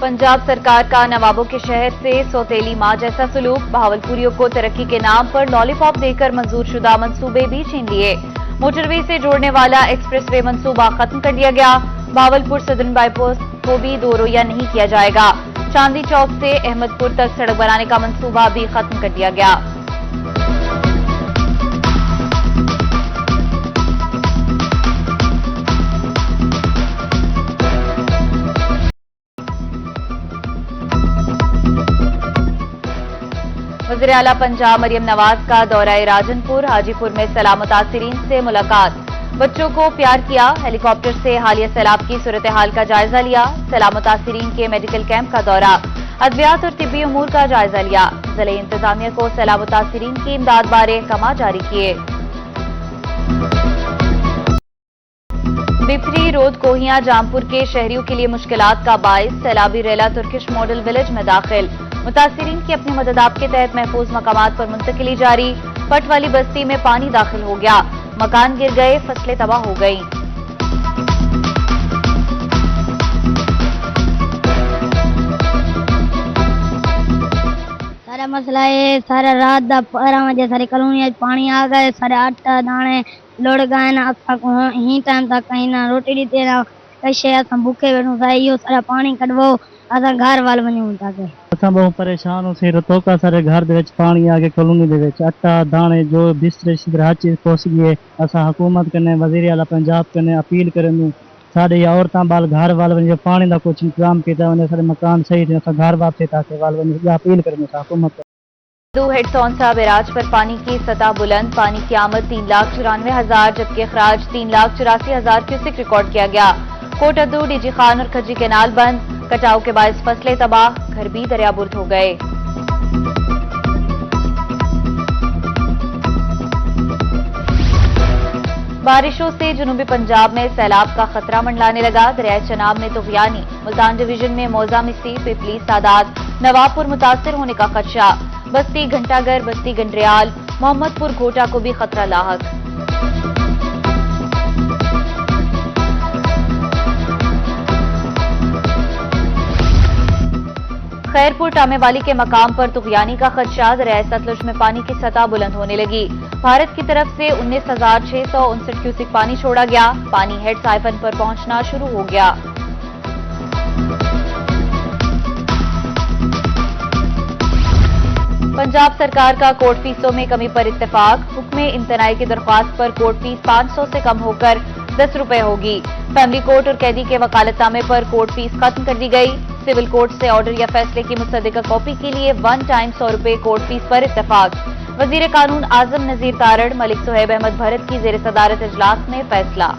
पंजाब सरकार का नवाबों के शहर से सौतेली मां जैसा सलूक, भावलपुरियों को तरक्की के नाम पर लॉलीपॉप देकर मंजूरशुदा मंसूबे भी छीन लिए। मोटरवे से जोड़ने वाला एक्सप्रेसवे मंसूबा खत्म कर दिया गया। भावलपुर सदर्न बाईपास को भी दो रोया नहीं किया जाएगा। चांदी चौक से अहमदपुर तक सड़क बनाने का मंसूबा भी खत्म कर दिया गया। वज़ीर आला पंजाब मरियम नवाज का दौरा राजनपुर, हाजीपुर में सैलाब मुतासिरीन से मुलाकात। बच्चों को प्यार किया। हेलीकॉप्टर से हालिया सैलाब की सूरत हाल का जायजा लिया। सैलाब मुतासिरीन के मेडिकल कैंप का दौरा, अद्वियात और तिब्बी उमूर का जायजा लिया। जिले इंतजामिया को सैलाब मुतासिरीन की इमदाद बारे अहकाम जारी किए। बिफरी रोड कोहियां जामपुर के शहरियों के लिए मुश्किलात का बाइस। सैलाबी रेला तुर्किश मॉडल विलेज में दाखिल। मुतासिरीन की अपनी मदद आप के तहत महफूज मकामात पर मुंतकिली जारी। पट वाली बस्ती में पानी दाखिल हो गया। मकान गिर गए, फसलें तबाह हो गईं। सारा मसला है, सारा रात दा 12 बजे सारी कॉलोनी पानी आ गए। सारे आटा दाने लुड़ गए ना। असा को ही टाइम तक कहीं ना रोटी दी ना कशे असा भूखे बैठू साइयो सारा पानी कढवो असा घर वाल वणू ताके असा बहुत परेशान हो सी रतो का सारे घर दे विच पानी आ गए। कॉलोनी दे विच आटा दाने जो बिस्तरे शिदर हर चीज पहुंच गई। असा हुकूमत कने वज़ीर आला पंजाब कने अपील करनू सारे औरतां बाल घर वाल वने पानी दा कुछ इंतजाम किया वने सारे मकान सही थे असा घर वापसी ताके वाल वने अपील करनू हुकूमत। हेडसौंसा बैराज पर पानी की सतह बुलंद। पानी की आमद 3,94,000 जबकि अखराज 3,84,000 क्यूसिक रिकॉर्ड किया गया। कोटअद्दू, डीजी खान और खजी कैनाल बंद। कटाव के बायस फसलें तबाह, घर भी दरियाबुर्द हो गए। बारिशों से जुनूबी पंजाब में सैलाब का खतरा मंडलाने लगा। दरियाए चनाब में तुगयानी। मुल्तान डिवीजन में मौजा मिस्सी, पिपली, सादात, नवाबपुर मुतासिर होने का खदशा। बस्ती घंटागर, बस्ती गंडरियाल, मोहम्मदपुर घोटा को भी खतरा लाहक। खैरपुर टामेवाली के मकाम पर तुगयानी का खदशा। दरियाए सतलुज में पानी की सतह बुलंद होने लगी। भारत की तरफ से 19,659 क्यूसिक पानी छोड़ा गया। पानी हेड साइफन पर पहुंचना शुरू हो गया। पंजाब सरकार का कोर्ट फीसों में कमी पर इत्तेफाक। हुक्म इम्तनाई की दरख्वास्त पर कोर्ट फीस 500 से कम होकर 10 रुपए होगी। फैमिली कोर्ट और कैदी के वकालतनामे पर कोर्ट फीस खत्म कर दी गई। सिविल कोर्ट से ऑर्डर या फैसले की मुसद्दिका कॉपी के लिए वन टाइम 100 रुपए कोर्ट फीस पर इत्तेफाक। वजीर कानून आजम नजीर तारड़, मलिक सुहैब अहमद भरत की जेर सदारत इजलास में फैसला।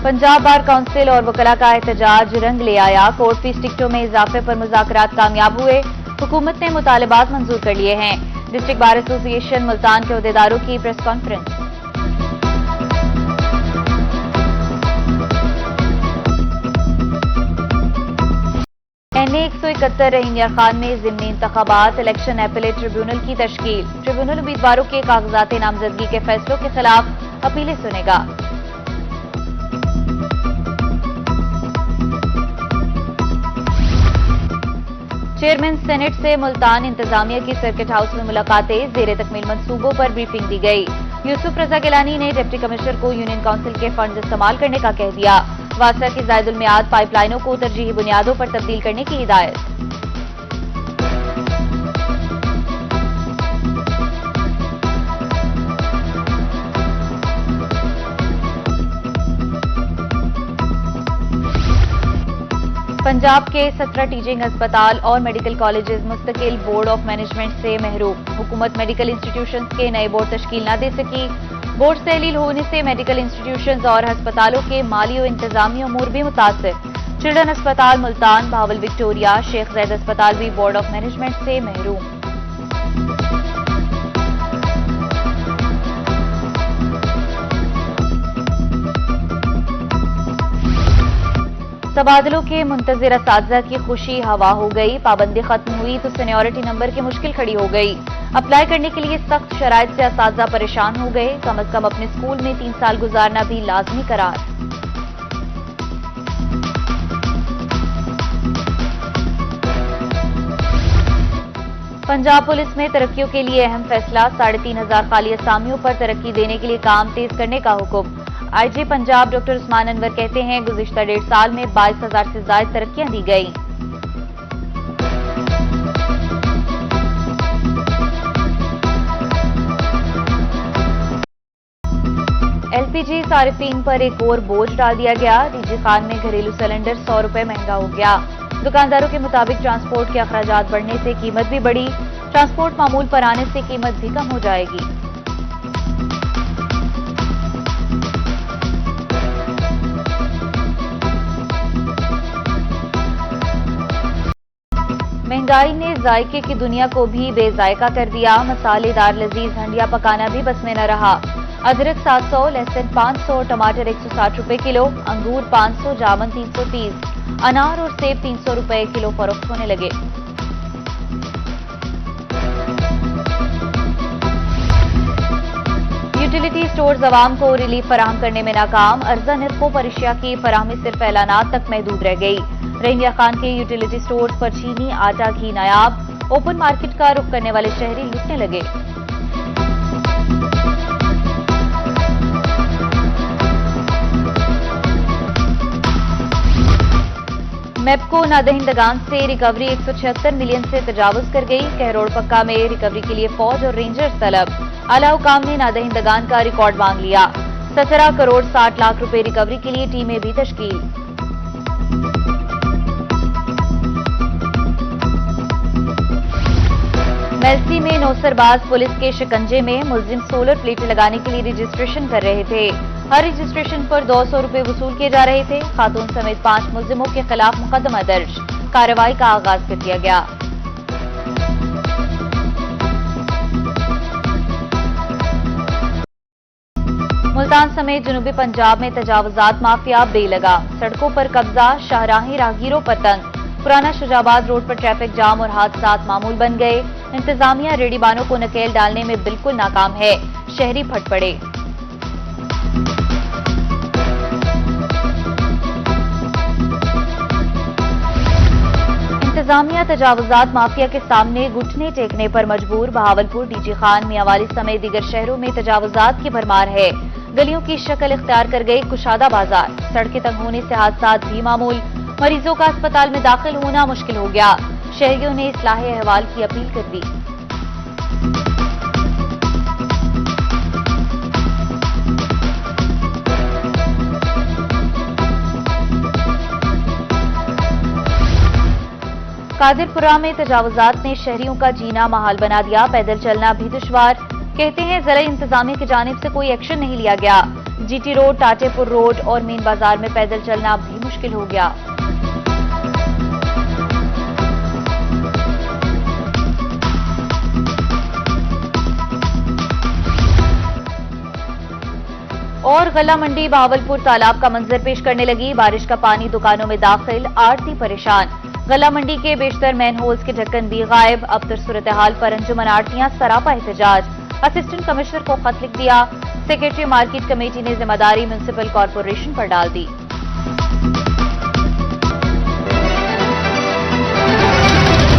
पंजाब बार काउंसिल और वकला का एहतजाज रंग ले आया। कोर्ट फीस टिकटों में इजाफे पर मुज़ाकरात कामयाब हुए। हुकूमत ने मुतालबात मंजूर कर लिए हैं। डिस्ट्रिक्ट बार एसोसिएशन मुल्तान के अहदेदारों की प्रेस कॉन्फ्रेंस। NA 171 रहीम यार खान में ज़िमनी इंतखाबात। इलेक्शन एपेलेट ट्रिब्यूनल की तश्कील। ट्रिब्यूनल उम्मीदवारों के कागजात नामजदगी के फैसलों के खिलाफ अपीलें सुनेगा। चेयरमैन सेनेट से मुल्तान इंतजामिया की सर्किट हाउस में मुलाकातें। जेर तकमील मंसूबों पर ब्रीफिंग दी गई। यूसुफ रजा गिलानी ने डिप्टी कमिश्नर को यूनियन काउंसिल के फंड इस्तेमाल करने का कह दिया। वासा की जायदुल मियाद पाइपलाइनों को तरजीही बुनियादों पर तब्दील करने की हिदायत। पंजाब के 17 टीचिंग अस्पताल और मेडिकल कॉलेजेस मुस्तकिल बोर्ड ऑफ मैनेजमेंट से महरूम। हुकूमत मेडिकल इंस्टीट्यूशंस के नए बोर्ड तश्कील न दे सकी। बोर्ड से तहलील होने से मेडिकल इंस्टीट्यूशंस और अस्पतालों के माली और इंतजामी अमूर भी मुतासिर। चिल्ड्रन अस्पताल मुल्तान, भावल विक्टोरिया, शेख जैद अस्पताल भी बोर्ड ऑफ मैनेजमेंट से महरूम। तबादलों के मुंतजिर असातिज़ा की खुशी हवा हो गई। पाबंदी खत्म हुई तो सीनियरिटी नंबर की मुश्किल खड़ी हो गई। अप्लाई करने के लिए सख्त शराइत से असातिज़ा परेशान हो गए। कम अज कम अपने स्कूल में 3 साल गुजारना भी लाजमी करार। पंजाब पुलिस में तरक्कियों के लिए अहम फैसला। 3,500 खाली असामियों पर तरक्की देने के लिए काम तेज करने का हुक्म। आईजी पंजाब डॉक्टर उस्मान अनवर कहते हैं, गुज़िश्ता 1.5 साल में 22,000 से ज्यादा तरक्कियां दी गई। एलपीजी सारिफीन पर एक और बोझ डाल दिया गया। डीजी खान में घरेलू सिलेंडर 100 रुपए महंगा हो गया। दुकानदारों के मुताबिक ट्रांसपोर्ट के अखराजात बढ़ने से कीमत भी बढ़ी। ट्रांसपोर्ट मामूल पर आने से कीमत भी कम हो जाएगी। महंगाई ने जायके की दुनिया को भी बेजायका कर दिया। मसालेदार लजीज हंडिया पकाना भी बस में न रहा। अदरक 700, लहसुन 500, टमाटर 160 रुपए किलो, अंगूर 500, जामुन 330, अनार और सेब 300 रुपए किलो फरोख्त होने लगे। यूटिलिटी स्टोर्स अवाम को रिलीफ फराहम करने में नाकाम। अर्जा निर्खों पर अशिया की फराहमी सिर्फ ऐलानात तक महदूद रह गई। रहीमिया खान के यूटिलिटी स्टोर्स पर चीनी, आटा, घी नायाब। ओपन मार्केट का रुख करने वाले शहरी लुटने लगे। मेपको नादहिंदगान से रिकवरी 176 मिलियन से तजावुज कर गई। कहरोड़ पक्का में रिकवरी के लिए फौज और रेंजर्स तलब। आला हुकाम ने नादहिंदगान का रिकॉर्ड मांग लिया। 17 करोड़ 60 लाख रुपए रिकवरी के लिए टीमें भी तश्कील। मेलसी में नौसरबाज पुलिस के शिकंजे में। मुलजिम सोलर प्लेटें लगाने के लिए रजिस्ट्रेशन कर रहे थे। हर रजिस्ट्रेशन पर 200 रुपए वसूल किए जा रहे थे। खातून समेत 5 मुलजिमों के खिलाफ मुकदमा दर्ज। कार्रवाई का आगाज कर दिया गया। मुल्तान समेत जनूबी पंजाब में तजावुजात माफिया बेलगा। सड़कों पर कब्जा, शाहराही राहगीरों पर तंग। पुराना शुजाबाद रोड पर ट्रैफिक जाम और हादसात मामूल बन गए। इंतजामिया रेडीबानों को नकेल डालने में बिल्कुल नाकाम है। शहरी फट पड़े। इंतजामिया तजावुजात माफिया के सामने घुटने टेकने पर मजबूर। बहावलपुर, डीजी खान, मियांवाली समेत दीगर शहरों में तजावुजात की भरमार है। गलियों की शक्ल इख्तियार कर गई कुशादा बाजार। सड़कें तंग होने से हादसात भी मामूल। मरीजों का अस्पताल में दाखिल होना मुश्किल हो गया। शहरियों ने इस्लाहे अहवाल की अपील कर दी। कादिरपुरा में तजावुजात ने शहरियों का जीना महाल बना दिया। पैदल चलना भी दुश्वार। कहते हैं ज़िला इंतजामिया की जानिब से कोई एक्शन नहीं लिया गया। जीटी रोड, टाटेपुर रोड और मेन बाजार में पैदल चलना भी मुश्किल हो गया। और गला मंडी बहावलपुर तालाब का मंजर पेश करने लगी। बारिश का पानी दुकानों में दाखिल, आड़ती परेशान। गला मंडी के बेशतर मैन होल्स के ढक्कन भी गायब। अब तर सूरत हाल पर अंजुमन आड़तियां सरापा एहतजाज। असिस्टेंट कमिश्नर को खत लिख दिया। सेक्रेटरी मार्केट कमेटी ने जिम्मेदारी म्युनिसिपल कॉरपोरेशन पर डाल दी।